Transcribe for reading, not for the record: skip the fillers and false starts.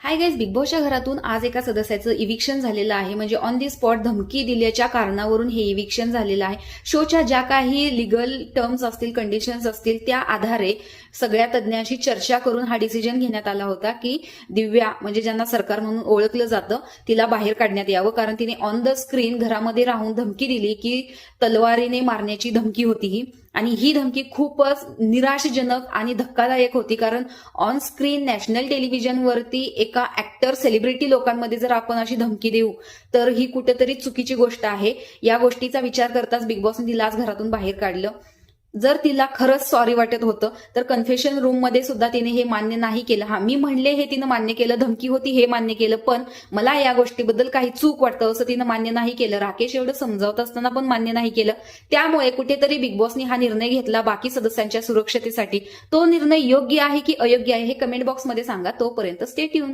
Hi guys, big बॉसच्या घरातून आज एका सदस्याचं इविक्शन झालेलं आहे. म्हणजे ऑन दी स्पॉट धमकी दिल्याच्या कारणावरून हे इविक्शन झालेलं आहे. शोच्या ज्या काही लिगल टर्म्स असतील, कंडिशन्स असतील, त्या आधारे सगळ्या तज्ज्ञांशी चर्चा करून हा डिसिजन घेण्यात आला होता की दिव्या, म्हणजे ज्यांना सरकार म्हणून ओळखलं जातं, तिला बाहेर काढण्यात यावं. कारण तिने ऑन द स्क्रीन घरामध्ये राहून धमकी दिली की तलवारीने मारण्याची धमकी होती ही. आणि ही धमकी खूपच निराशजनक आणि धक्कादायक होती. कारण ऑन स्क्रीन नॅशनल टेलिव्हिजनवरती एका ऍक्टर, सेलिब्रिटी लोकांमध्ये जर आपण अशी धमकी देऊ तर ही कुठेतरी चुकीची गोष्ट आहे. या गोष्टीचा विचार करताच बिग बॉसने तिला आज घरातून बाहेर काढलं. जर तिला खरंच सॉरी वाटत होतं तर कन्फेशन रूम मध्ये सुद्धा तिने हे मान्य नाही केलं. हा, मी म्हणले हे तिनं मान्य केलं, धमकी होती हे मान्य केलं, पण मला या गोष्टीबद्दल काही चूक वाटतं असं तिनं मान्य नाही केलं. राकेश एवढं समजावत असताना पण मान्य नाही केलं. त्यामुळे कुठेतरी बिग बॉसने हा निर्णय घेतला बाकी सदस्यांच्या सुरक्षतेसाठी. तो निर्णय योग्य आहे की अयोग्य आहे हे कमेंट बॉक्समध्ये सांगा. तोपर्यंत स्टे ट्यून.